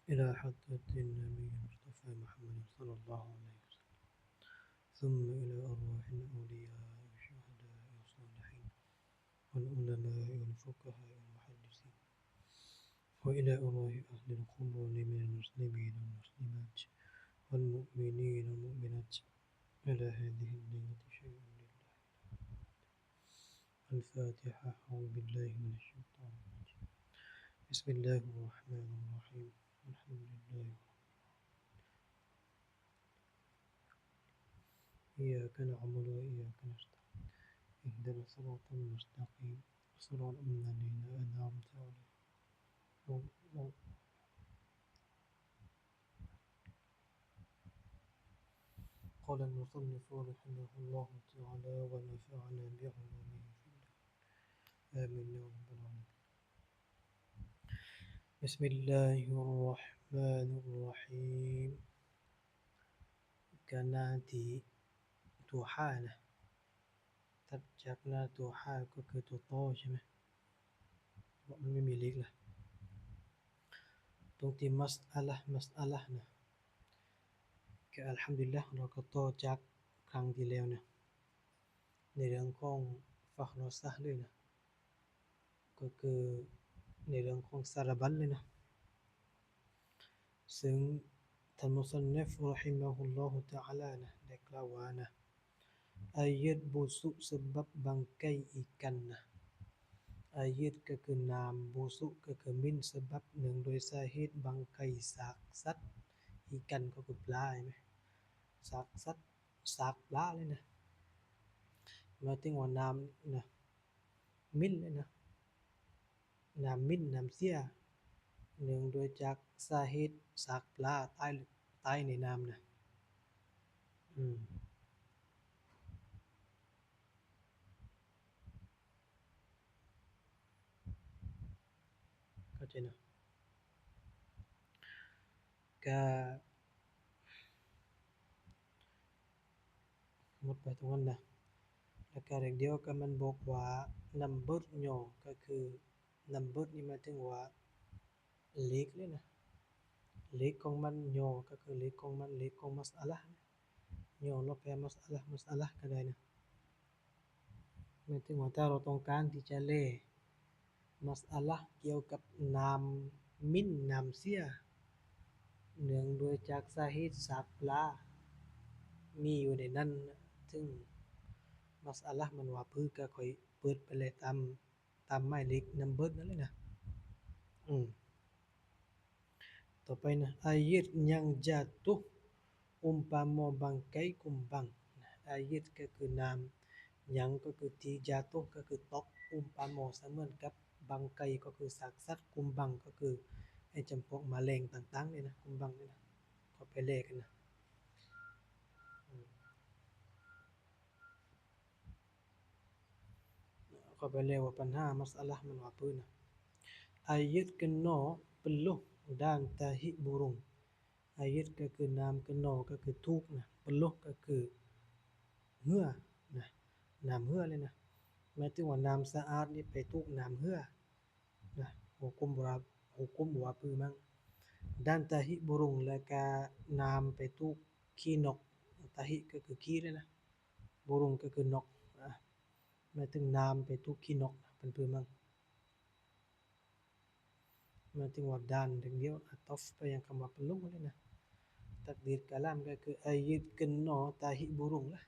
إلى حضرة النبي المصطفى محمد صلى الله عليه وسلم ثم إلى أرواح الأولياء والشهداء والصالحين والعلماء والفقهاء والمحدثين وإلى أرواح أهل القبور من المسلمين والمسلمات والمؤمنين والمؤمنات إلى هذه الليلة شيء لله الفاتحة. أعوذ بالله من الشيطان الرجيم. بسم الله الرحمن الرحيم. الحمد لله إياك نعبد وإياك نستعين اهدنا الصراط المستقيم صراط الذين أنعمت عليهم. قال المصنف رحمه الله تعالى ونفعنا بعلومه في الله. آمين يا رب العالمين. بسم الله الرحمن الرحيم. ก็หน้าที่ตัว5นะถัดจากหน้าตัว5ก็คือตัวโตใช่ไหมเพราะมันไม่มีเลขล่ะตรงที่มัสอะละนะก็อัลฮัมดุลิลละห์เราก็ต่อจากครั้งที่แล้วนะในเรื่องของฟักรอซะห์เลยนะก็คือในเรื่องของสารบัญเลยนะซึ่งท่านมุซันนิฟรอฮิมะฮุลลอฮุตะอาลานะได้กล่าวว่านะอายัตบุสุสบับบางไกอีกันนะอายัตก็คือนามบุสุก็คือมินสบับหนึ่งโดยสาเหตุบางไกสากสัตว์อีกันก็คือปลาใช่ไหมสากสัตว์สากปลาเลยนะมาถึงว่านามนะมินเลยนะนามมินนามเสียเนื่องโดยจากสาเหตุสากปลาตายในน้ำนะเข้าใจนะก็หมดไปตรงนั้นนะแล้วก็เดียวก็มันบอกว่า number ย่อก็คือ number นี่หมายถึงว่าเลขเลยนะเลขของมันย่อก็คือเลขของมันเลขของมัสอะละห์ย่อลงไปมัสอะละห์ก็ได้นะหมายถึงว่าถ้าเราต้องการที่จะแลมัสอะละห์เกี่ยวกับนามมินนามเสียเนื่องโดยจากสาเหตุสากปลามีอยู่ในนั้นซึ่งมัสอะละห์มันว่าพื้ก็ค่อยเปิดไปเลยตามหมายเลข number นั่นเลยนะต่อไปนะอายัตยังจาตุอุมปามบางไกกุมบังอายัตก็คือนามยังก็คือที่จาตุก็คือตกอุมปามเสมือนกับบางไกก็คือซากสัตว์กุมบังก็คือไอ้จำพวกแมลงต่างๆนี่นะกุมบังนี่นะก็ไปเลกันนะก็ไปเลว่าปัญหามัสอะละห์มันว่าพื้นนะอายัตกันนอpeluhด้านตาหิบุรุงอายัตก็คือนามกันนอก็คือทุกนะpeluhก็คือเหือนะนามเหือเลยนะหมายถึงว่านามสะอาดนี่ไปทุกนามเหือนะหุกุมว่าปือมั่งด้านตาหิบุรุงแล้วก็นามไปทุกขี้นกตาหิก็คือขี้เลยนะบุรุงก็คือนกหมายถึงนามไปทุกขี้นกเป็นปือมั่งหมายถึงว่าด้านถึงเดียวอัตฟไปยังคำว่าpeluhเลยนะตักดีรกะลามก็คืออายัตกันนอตาหิบุรุงละ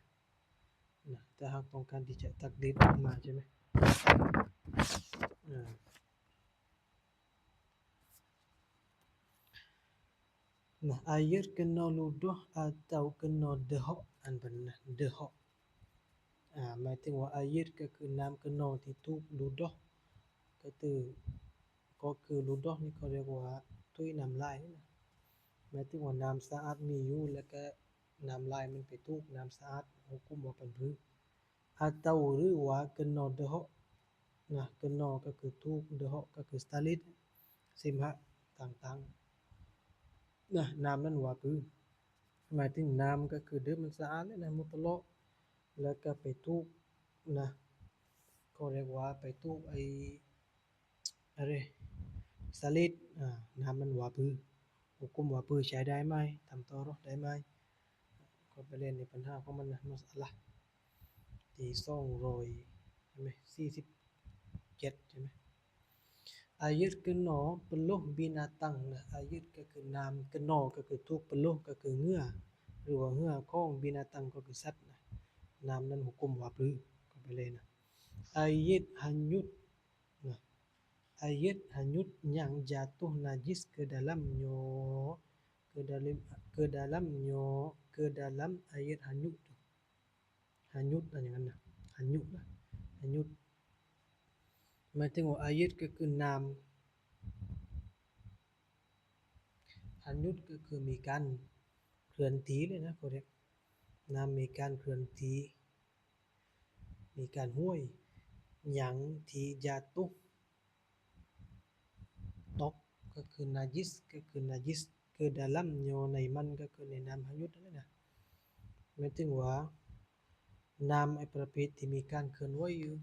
นะถ้าหากต้องการที่จะตักดีรมาใช่ไหมnah ayat kena ludah atau kena dehak anbana dehak หมายถึงว่าอายัตก็คือนามกนอที่ถูกลุดอก็คือลุดอนี่เขาเรียกว่าถุยน้ำลายนี่นะหมายถึงว่านามสะอาดมีอยู่แล้วก็น้ำลายมันไปถูกน้ำสะอาดหุกุมว่าเป็นพือatau หรือว่ากนอดะฮะนะกนอก็คือถูกดะฮะก็คือสตาลิดสิมหะต่างๆนะน้ำนั้นว่าพือหมายถึงน้ำก็คือเดิมมันสะอาดนะมุตละแล้วก็ไปถูกนะก็เรียกว่าไปถูกไอ้อะไรสลิดน้ำมันว่าพือ hukum wapeu ใช้ได้ไหมทำต่อรอได้ไหมก็ไปเล่นในปัญหาของมันนะมัสอะละห์ที่200ใช่ไหม47ใช่ไหมair kena peluh binatang nah air ก็คือน้ำ kena ก็คือถูก peluh ก็คือเหงื่อหรือว่าเหงื่อของ binatang ก็คือสัตว์นะน้ำนั้นหุกุมว่าพือก็ไปเลยนะ air hanyut nah air hanyut yang jatuh najis ke dalamnya ke dalam air hanyut tu hanyut อะไรอย่างนั้นนะ hanyut นะ hanyut หมายถึงว่า air ก็คือน้ำhanyut ก็คือมีการเคลื่อนที่เลยนะcorrect น้ำมีการเคลื่อนที่มีการห้วยหยังที่จาตุตกก็คือนาจิสก็คือนาจิสคือดาลัมโยในมันก็คือในน้ำหยุดนั่นนะหมายถึงว่าน้ำไอ้ประเภทที่มีการเคลื่อนไหวอยู่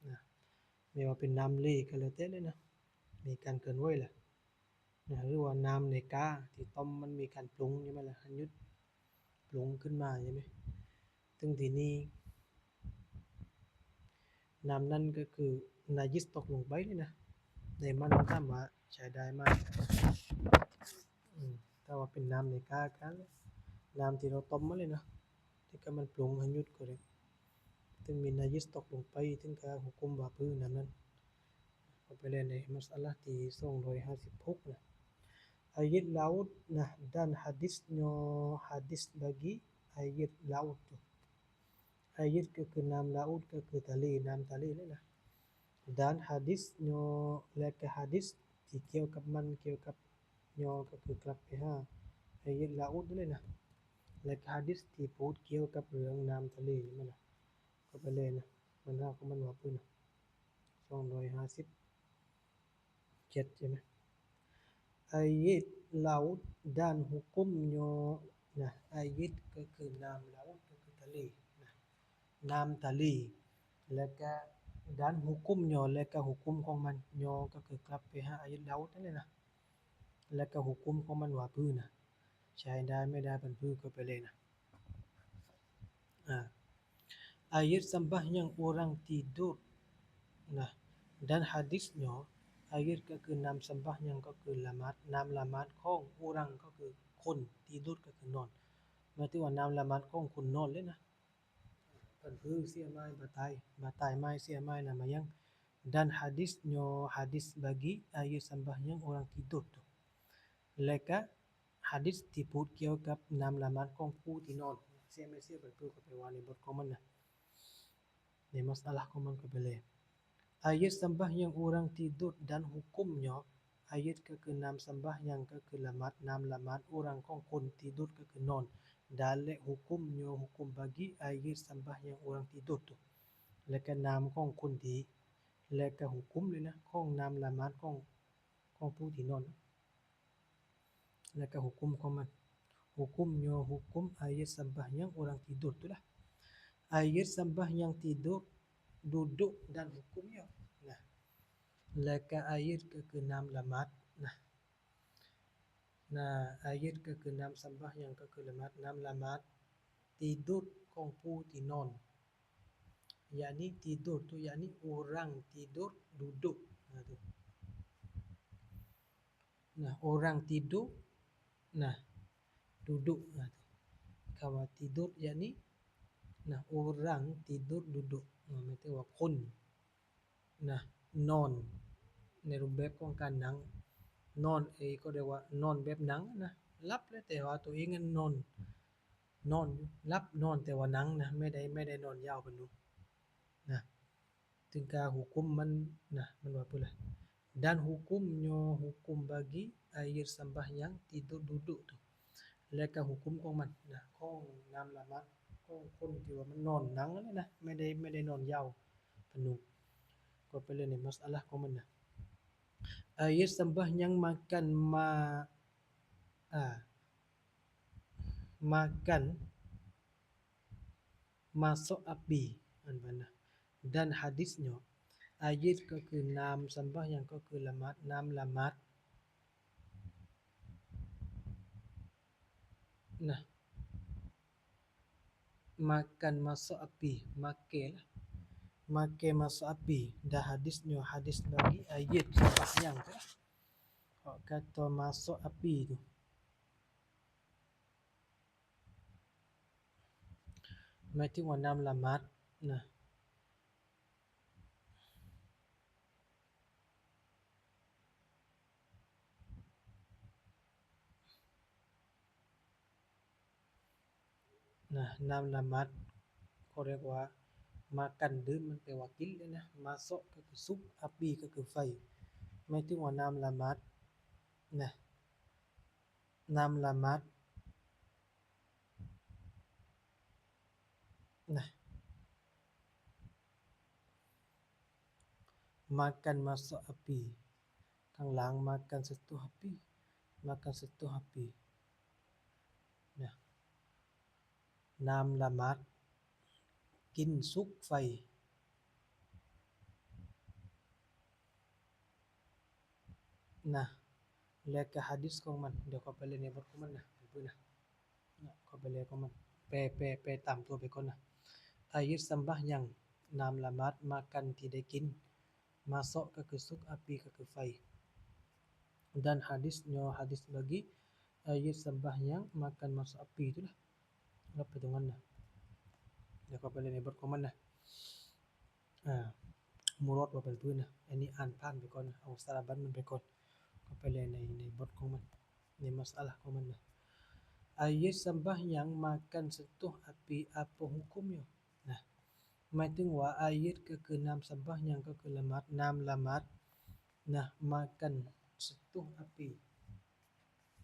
นะไม่ว่าเป็นน้ำเลก็แล้วแต่เลยนะมีการเคลื่อนไหวล่ะนะหรือว่าน้ำในกาที่ต้มมันมีการปรุงใช่มั้ยล่ะหยุดปรุงขึ้นมาใช่มั้ยถึงที่นี้น้ำนั้นก็คือนาจิสตกลงไปเลยนะในมันถามว่าใช้ได้ไหมถ้าว่าเป็นน้ำในกากันน้ำที่เราต้มมาเลยนะที่ก็มันปรุงให้หยุดก็ได้ถึงมีนาจิสตกลงไปถึงก็หุกุมว่าพื้นน้ำนั้นก็ไปเล่นในมัสอะละห์ที่256นะayat laut nah dan hadisnya hadis bagi ayat laut tu ayat ก็คือน้ำ laut ก็คือทะเลน้ำทะเลเลยนะ dan hadisnya และก็ hadis ที่เกี่ยวกับมันเกี่ยวกับยอก็คือกลับไปหา ayat laut เลยนะและก็ hadis ที่พูดเกี่ยวกับเรื่องน้ำทะเลนั่นน่ะก็ไปเลยนะมันหาของมันว่าพื้น257ใช่มั้ยayat laut dan hukumnya nah ayat ก็คือน้ำ laut ก็คือทะเลนะน้ำทะเลและก็ด้านหุกุมยอและก็หุกุมของมันยอก็คือกลับไปหาอายะห์ laut นั่นแหละนะและก็หุกุมของมันว่าพื้นน่ะใช้ได้ไม่ได้เป็นพื้นก็ไปเลยนะair sembahyang orang tidur nah dan hadisnya air ก็คือน้ำ sembahyang ก็คือละหมาดน้ำละหมาดของ orang ก็คือคน tidur ก็คือนอนหมายถึงว่าน้ำละหมาดของคนนอนเลยนะเพิ่นคือเสียไม้บ่ตายไม้เสียไม้น่ะมายัง dan hadisnya hadis bagi air sembahyang orang tidur tu และก็ hadis ที่พูดเกี่ยวกับน้ำละหมาดของผู้ที่นอนเสียไม่เสียเพิ่นพูดก็ไปว่าในบทของมันน่ะในมัสอะละห์ของมันก็ไปเลย ayat sembahyang orang tidur dan hukumnya ayat ก็คือน้ำ sembahyang ก็คือละหมาดน้ำละหมาด orang ของคน tidur ก็คือนอน dan และ hukumnya hukum bagi ayat sembahyang orang tidur tu และก็น้ำของคนที่และก็หุกุมเลยนะของน้ำละหมาดของผู้ที่นอนและก็หุกุมของมันhukumnya hukum ayat sembahyang orang tidur tu lah ayat sembahyang tidur duduk dan hukumnya nah และก็ ayat ก็คือน้ำละหมาดนะayat ก็คือน้ำ sembahyang ก็คือละหมาดน้ำละหมาด tidur ของผู้ที่นอนyakni tidur tu yakni orang tidur duduk tu nah orang tidur nah duduk tu khabar tidur yakni nah orang tidur duduk หมายถึงว่าคนนะนอนในรูปแบบของการนั่งนอนก็เรียกว่านอนแบบนั่งนะหลับแล้วแต่ว่าตัวเองนั้นนอนอยู่หลับนอนแต่ว่านั่งนะไม่ได้นอนยาวปานนู้นนะถึงกาหุกุมมันนะมันว่าพูดล่ะ dan hukumnya hukum bagi air sembahyang tidur duduk tu และก็หุกุมของมันนะของน้ำละหมาดของคนที่ว่ามันนอนนั่งนั่นนะไม่ได้นอนยาวปานนู้นก็ไปเลยในมัสอะละห์ของมันนะ air sembahyang makan makan masuk api อันนั้นนะ dan hadisnya ayat ก็คือน้ำ sembahyang ก็คือละหมาดน้ำละหมาด nah makan masuk api makelah make masuk api dah hadisnya hadis bagi ayat sembahyang tu lah hak kata masuk api tu mai tengok warna lamat nah nam lamat เขาเรียกว่า makan เดิมมันแปลว่ากินเลยนะ masuk ก็คือซุป api ก็คือไฟหมายถึงว่าน้ำละมัดนะน้ำละมัดนะ makan masuk api ข้างหลัง makan sentuh api makan sentuh api นะน้ำละมัดกินสุกไฟนะแล้วก็หะดีษของมันเดี๋ยวเขาไปเรียนในบทของมันนะเพื่อนนะเขาไปเรียนของมันแปลตามตัวไปก่อนนะayat sembahyang น้ำละมัด makan ที่ได้กิน masuk ก็คือสุก api ก็คือไฟ dan hadisnya hadis bagi ayat sembahyang makan masuk api itulah รับไปตรงนั้นนะเดี๋ยวเขาไปเรียนในบทของมันนะมุรอดว่าเป็นเพื่อนนะอันนี้อ่านผ่านไปก่อนนะเอาสาระบันมันไปก่อนเขาไปเรียนในบทของมันในมัสอะละห์ของมันนะayat sembahyang makan sentuh api apa hukumnya นะหมายถึงว่าayat ก็คือน้ำ sembahyang ก็คือละหมาดน้ำละหมาดนะ makan sentuh api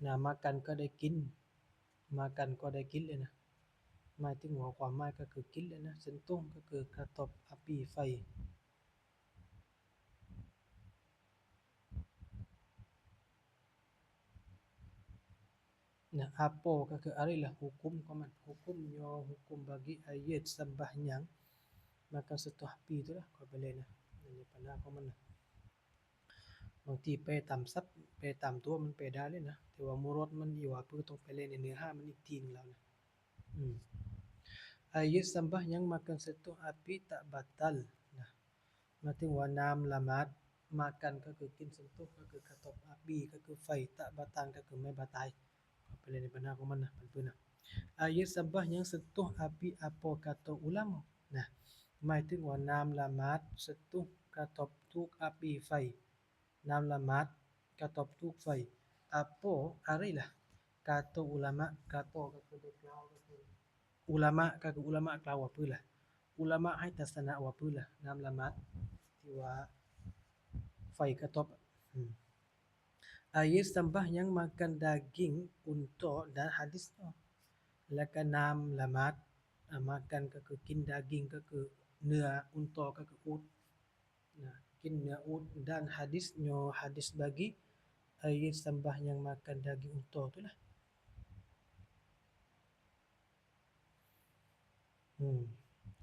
นะ makan ก็ได้กิน makan ก็ได้กินเลยนะหมายถึงว่าความหมายก็คือกินเลยนะ sentuh ก็คือกระทบ api ไฟนะ apa ก็คืออะไรล่ะ hukum ของมัน hukumnya hukum bagi ayat sembahyang makan sentuh api tu lah ก็ไปเลยนะในปัญหาของมันนะบางทีแปลตามศัพท์แปลตามตัวมันแปลได้เลยนะแต่ว่ามุรอดมันอยู่ว่าเพื่อต้องไปเล่นในเนื้อหามันอีกทีนึงแล้วนะayat sembahyang makan sentuh api tak batal นะหมายถึงว่าน้ำละหมาด makan ก็คือกิน sentuh ก็คือกระทบ api ก็คือไฟ tak batal ก็คือไม่บาตายไปเล่นในปัญหาของมันนะเพื่อนๆนะayat sembahyang sentuh api apa kata ulama นะหมายถึงว่าน้ำละหมาด sentuh กระทบทุก api ไฟน้ำละหมาดกระทบทุกไฟ apa อะไรล่ะ kata ulama kata ก็คือได้กล่าวก็คืออุลามะก็คืออุลามะกล่าวว่าพื้นล่ะอุลามะให้ทัศนะว่าพื้นล่ะน้ำละหมาดที่ว่าไฟกระทบayat sembahyang makan daging unta dan hadis แล้วก็น้ำละหมาดmakan ก็คือกิน daging ก็คือเนื้อ unta ก็คืออูฐนะกินเนื้ออูฐ dan hadisnya hadis bagi ayat sembahyang makan daging unta tu lah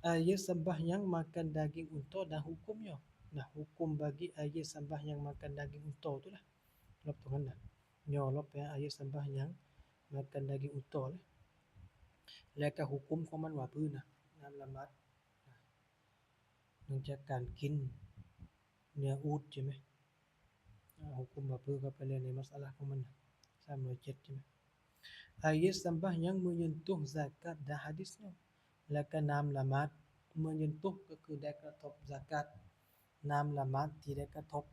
ayat sembahyang makan daging unta dan hukumnya nah hukum bagi ayat sembahyang makan daging unta tu lah ลบตรงนั้นนะย่อลบไปayat sembahyang makan daging unta เลยแล้วก็หุกุมของมันว่าพื้นนะน้ำละหมาดเนื่องจากการกินเนื้ออูฐใช่ไหมหุกุมว่าพื้นก็ไปเรียนในมัสอะละห์ของมันนะ307ใช่ไหมayat sembahyang menyentuh zakat dan hadisnya แล้วก็น้ำละหมาด menyentuh ก็คือได้กระทบ zakat น้ำละหมาดที่ได้กระทบ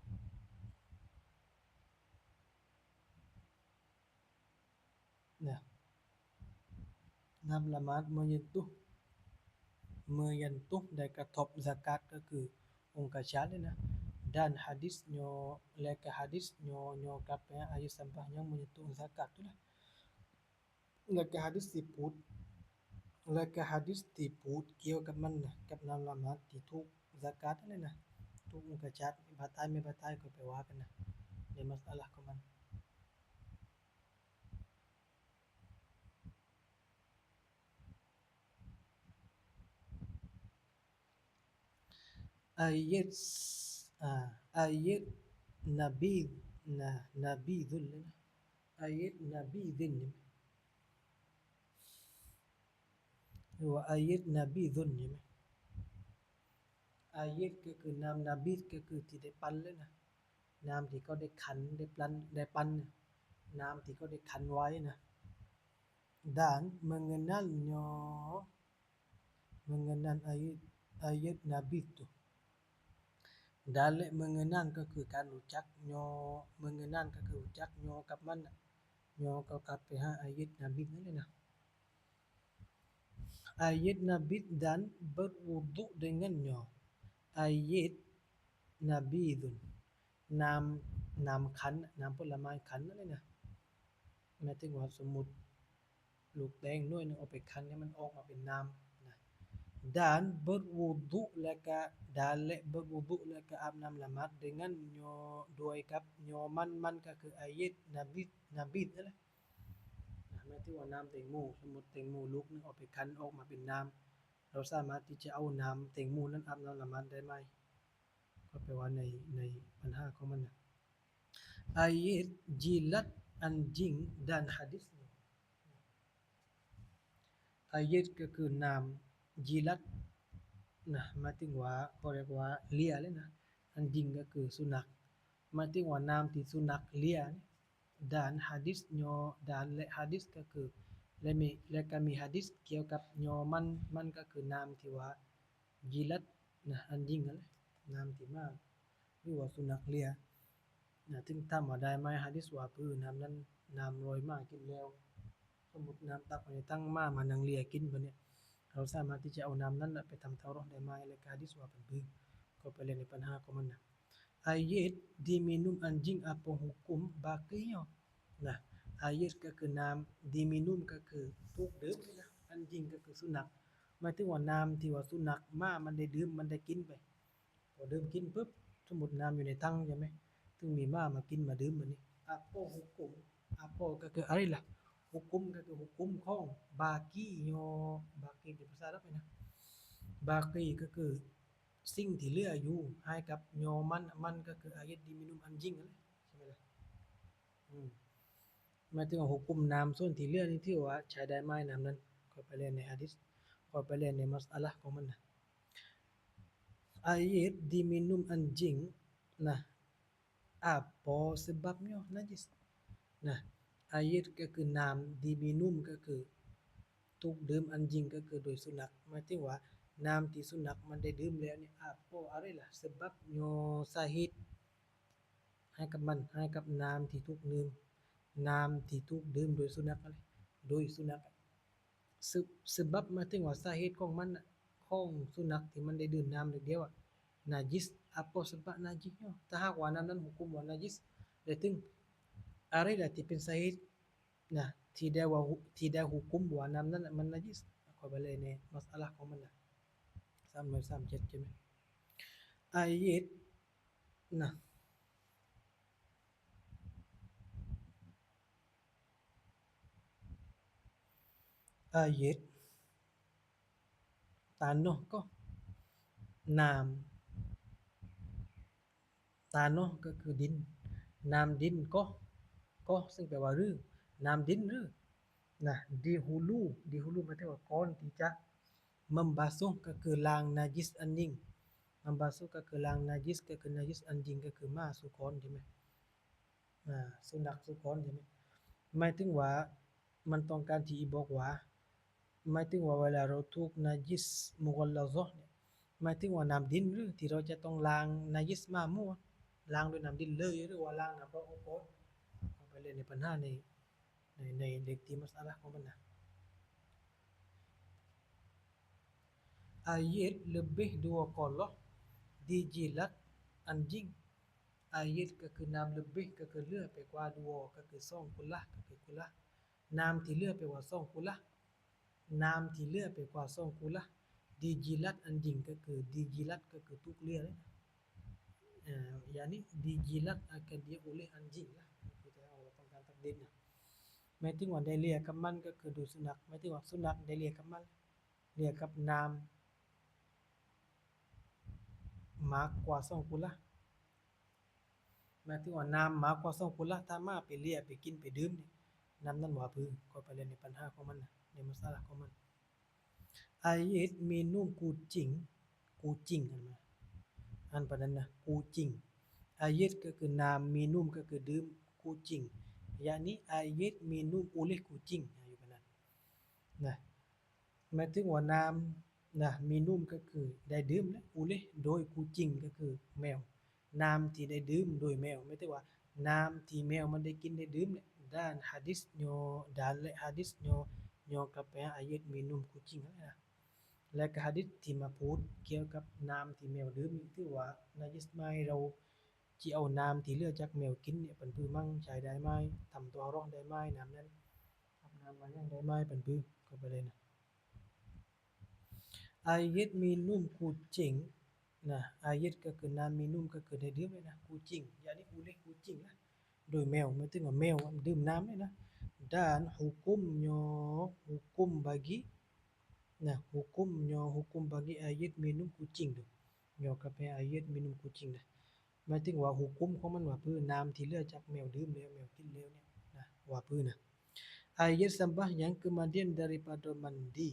นะน้ำละหมาด menyentuh ได้กระทบ zakat ก็คือองค์กชาตเลยนะ dan hadisnya และก็ hadisnya ย่อกลับไปayat sembahyang menyentuh zakat tu lah แล้วก็ hadis ที่พูดเกี่ยวกับมันนะกับน้ำละหมาดที่ถูก zakat นั่นนะถูกองค์กชาตบาตายไม่บาตายก็ไปว่ากันนะในมัสอะละห์ของมันayat nabidh nabidhul ayat nabidhin รือว่าอายิดนบีดุนใช่ไหมอายิดก็คือน้ำนบีก็คือที่ได้ปั้นเลยนะน้ำที่เขาได้ขันได้ปั้นเนี่ยน้ำที่เขาได้ขันไว้นะ dan mengenal ayat Nabi itu dalek mengenal ก็คือการรู้จักยอ mengenal ก็คือรู้จักยอกับมันยอก็กลับไปหาอายะนบีนั่นเลยนะอายะนบี dan berwudu dengannya ayat Nabi น้น้ำขันน้ำผลไม้ขันนั่นเลยนะหมายถึงว่าสมมุติลูกแตงน้อยหนึงเอาไปคั้นให้มันออกมาเป็นน้ำนะ dan berwudu และก็ dan และ berwudu และก็อาบน้ำละหมาด dengan ด้วยกับมันก็คืออายะนบีนั่นแหละนะหมายถึงว่าน้ำแตงโมสมมุติแตงโมลูกนึงเอาไปคั้นออกมาเป็นน้ำเราสามารถที่จะเอาน้ำแตงโมนั้นอาบน้ำละหมาดได้ไหมก็แปลว่าในปัญหาของมันนะอายะjilat anjing dan hadis อายะก็คือน้ำจิลัดนะหมายถึงว่าเขาเรียกว่าเลียเลยนะอันจริงก็คือสุนัขหมายถึงว่าน้ำที่สุนัขเลียนี่ดานฮะดิษญอดานและฮะดิษก็คือและก็มีฮะดิษเกี่ยวกับญอมันก็คือน้ำที่ว่าจิลัดนะอันจริงนั่นแหละน้ำที่มาหรือว่าสุนัขเลียนะถึงทำมาได้ไหมฮะดิษว่าพื้นน้ำนั้นน้ำลอยมากกินแล้วสมมติน้ำตักไปตั้งมานังเลียกินไปเนี่ยเราสามารถที่จะเอาน้ำนั้นไปทำเทารอได้ไหมและฮะดิษว่าเป็นพื้นก็ไปเล่นในปัญหาของมันนะayat diminum anjing apa hukum bakinya นะอายะก็คือน้ำดิมินุมก็คือทุกดื่มนะอันจริงก็คือสุนัขหมายถึงว่าน้ำที่ว่าสุนัขมันได้ดื่มมันได้กินไปพอดื่มกินปุ๊บสมมติน้ำอยู่ในถังใช่ไหมถึงมีมากินมาดื่มแบบนี้อะโปฮุกุมอะโปก็คืออะไรล่ะฮุกุมก็คือฮุกุมของบากีโยบากีเป็นภาษาอาหรับนะบากีก็คือสิ่งที่เหลืออยู่ให้กับโยมันก็คืออายะดิมินุมอันจริงนั่นแหละใช่ไหมล่ะอืม หมายถึงว่าหุกุมน้ำส่วนที่เหลือนี่ที่ว่าใช้ได้ไหมน้ำนั้นก็ไปเรียนในหะดีษก็ไปเรียนในมัสอะละห์ของมันนะair diminum anjing nah apa sebabnya najis nah air ก็คือน้ำ diminum ก็คือถูกดื่มอันจริงก็คือโดยสุนัขหมายถึงว่าน้ำที่สุนัขมันได้ดื่มแล้วเนี่ยapaอะไรล่ะ sebabnya สาเหตุให้กับมันให้กับน้ำที่ถูกดื่มน้ำที่ถูกดื่มโดยสุนัขอะไรโดยสุนัขsebab หมายถึงว่าสาเหตุของมันน่ะของสุนัขที่มันได้ดื่มน้ำเดียวอะนาจิส apa sebab najisnya ถ้าหากว่าน้ำนั้นหุกุมว่านาจิสแล้วถึงอะไรล่ะที่เป็นสาเหตุนะที่ได้หุกุมว่าน้ำนั้นมันนาจิสก็ไปเลยในมัสอะละห์ของมันนะ337ใช่ไหมอายะห์นะอายะห์tanah ก็น้ำ tanah ก็คือดินน้ำดินก็ซึ่งแปลว่ารื้อน้ำดินรื้อนะdi hulu หมายถึงว่าก่อนที่จะ membasuh ก็คือล้างนาจิสอันยิ่ง membasuh ก็คือล้างนาจิสก็คือนาจิสอันยิ่งก็คือม้าสุกรใช่ไหมสุนัขสุกรใช่ไหมหมายถึงว่ามันต้องการที่บอกว่าหมายถึงว่าเวลาเราถูกนาจิสมุกอลลาซะห์เนี่ยหมายถึงว่าน้ำดินหรือที่เราจะต้องล้างนาจิสมามั่วล้างด้วยน้ำดินเลยหรือว่าล้างน้ำพระโอษฐ์เอาไปเล่นในปัญหาในเด็กที่มัสอะละห์ของมันนะ Air lebih dua kolok dijilat anjing air ก็คือน้ำ lebih ก็คือเลือไปกว่า dua ก็คือสองกุละก็คือกุละน้ำที่เลือไปกว่าสองกุละน้ำที่เลือไปกว่าสองกุละdijilat anjing ก็คือ dijilat ก็คือถูกเลือเลยนะyani dijilat akan dia oleh anjing lahคือแต่เราต้องการตักดินนะหมายถึงว่าได้เลียกับมันก็คือดูสุนัขหมายถึงว่าสุนัขได้เลียกับมันเลียกับน้ำ มากกว่าสองกุละหมายถึงว่าน้ำมากกว่าสองกุละถ้ามาไปเลียไปกินไปดื่มนี่น้ำนั้นว่าพื้นก็ไปเล่นในปัญหาของมันนะในมัสอะละห์ของมัน ayat minum kucing อันปานนั้นนะกูจริงอายตก็คือนามมีนุ่มก็คือดื่มกูจริงyani ayat minum oleh kucing อยู่ปานนั้นนะหมายถึงว่านามนะมีนุ่มก็คือได้ดื่มและ oleh โดยกูจริงก็คือแมวนามที่ได้ดื่มโดยแมวหมายถึงว่านามที่แมวมันได้กินได้ดื่มและด้านหะดีษญอดานและหะดีษญอกลับไปหาอายตมีนุ่มกูจริงนะและก็หะดีษที่มาพูดเกี่ยวกับน้ำที่แมวดื่มนี่ถือว่านายิสไมเราจิเอาน้ำที่เหลือจากแมวกินเนี่ยเป็นพือมั่งใช้ได้ไหมทำตัวร้องได้ไหมน้ำนั้นอาบน้ำมายังได้ไหมเป็นพือก็ไปเลยนะอายตมีนุ่มกูจริงนะอายตก็คือน้ำมีนุ่มก็คือได้ดื่มเลยนะกูจริงyani olehกูจริงนะโดยแมวหมายถึงว่าแมวดื่มน้ำเลยนะdan hukumnya hukum bagi nah hukum bagi ayat minum kucing tu ยอกับไปอายตminum kucing นะหมายถึงว่าหุกุมของมันว่าพื้นน้ำที่เหลือจากแมวดื่มแล้วแมวกินแล้วเนี่ยนะว่าพื้นนะayat sembahyang kemudian daripada mandi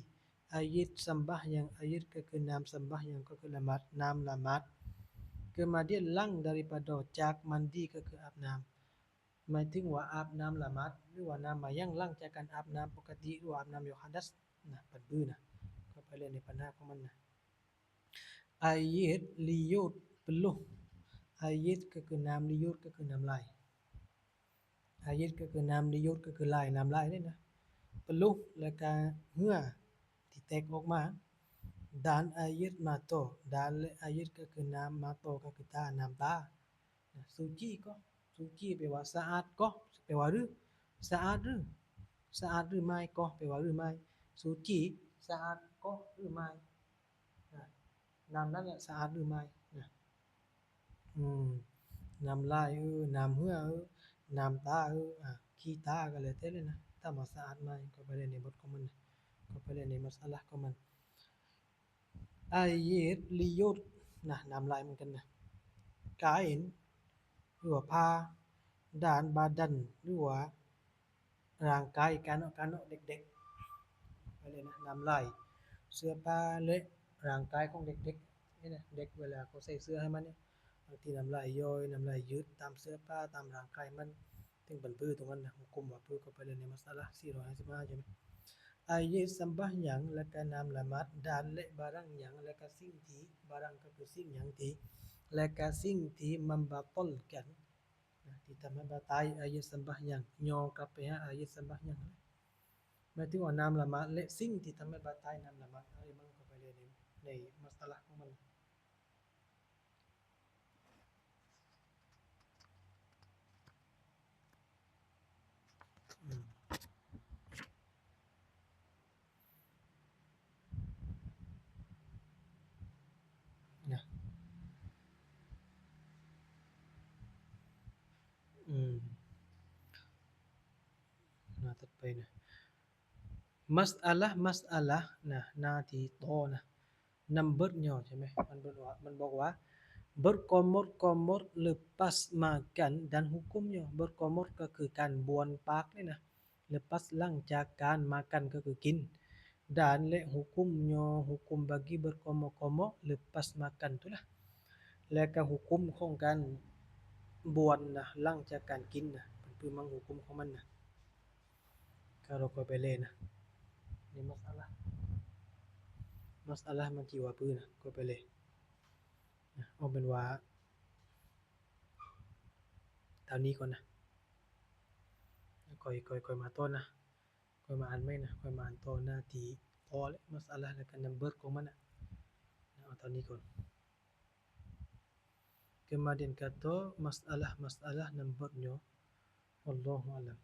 ayat sembahyang ayat ก็คือน้ำ sembahyang ก็คือละหมาดน้ำละหมาด kemudian lang daripada จาก mandi ก็คืออาบน้ำหมายถึงว่าอาบน้ำละหมาดหรือว่าน้ำมายังหลังจากการอาบน้ำปกติหรืออาบน้ำยกหะดัษนะปัดบื้อนะก็ไปเรียนในปัญหาของมันนะayat liyut peluh ayat ก็คือน้ำ liyut ก็คือน้ำลายayat ก็คือน้ำ liyut ก็คือลายน้ำลายนี่นะ peluh แล้วก็เหงื่อที่แตกออกมา dan ayat mata dan และ ayat ก็คือน้ำ mata ก็คือตาน้ำตาsuci ก็ suci แปลว่าสะอาดก็แปลว่าหรือสะอาดหรือสะอาดหรือไม่ก็แปลว่าหรือไม่ suci สะอาดก็หรือไม่น้ำนั้นแหละสะอาดหรือไม่นะน้ำลายน้ำเหงื่อน้ำตาขี้ตาก็แล้วแต่เลยนะถ้าบ่สะอาดไหมก็ไปเรียนในบทของมันก็ไปเรียนในมัสอะละห์ของมันayat liyut นะน้ำลายเหมือนกันนะkain หรือว่าผ้าด้านบาดันหรือว่าร่างกายการเด็กๆไปเลยนะน้ำลายเสื้อผ้าและร่างกายของเด็กๆนี่นะเด็กเวลาเขาใส่เสื้อให้มันเนี่ยบางทีน้ำลายย้อยน้ำลายยืดตามเสื้อผ้าตามร่างกายมันถึงเป็นพื้นตรงนั้นนะหุกุมว่าพื้นก็ไปเลยในมัสอะละห์455ใช่มั้ยayat sembahyang และก็น้ำละหมาดด้านและบารางหยังและก็สิ่งที่บารางก็คือสิ่งหยังที่และก็สิ่งที่มันบาตลกันที่ทำให้บาตายอายะ sembahyang ย้อนกลับไปหาอายะ sembahyang หมายถึงว่าน้ำละหมาดและสิ่งที่ทำให้บาตายน้ำละหมาดอะไรมันก็ไปเลยในมัสอะละห์ของมันนะน่าถัดไปนะมัสอะละห์นะหน้าที่ต่อนะ number-nya ใช่ไหมมันบอกว่า berkomor-komor lepas makan dan hukumnya berkomor ก็คือการบวนปากนี่นะ lepas หลังจากการmakan ก็คือกิน dan และ hukumnya hukum bagi berkomor-komor lepas makan ตุล่ะและก็หุกุมของการบวนนะหลังจากการกินนะเป็นคือมันหุกุมของมันนะก็เราก็ไปเลยนะนี่มัสอะละห์มันที่ว่าปื้อนะก็ไปเลยเอาเป็นว่าเท่านี้ก่อนนะค่อยมาต่อนะค่อยมาอ่านใหม่นะค่อยมาอ่านต่อหน้าที่ต่อและมัสอะละห์แล้วก็นัมเบอร์ของมันนะเอาเท่านี้ก่อน kemudian kata masalah numbernya wallahu alam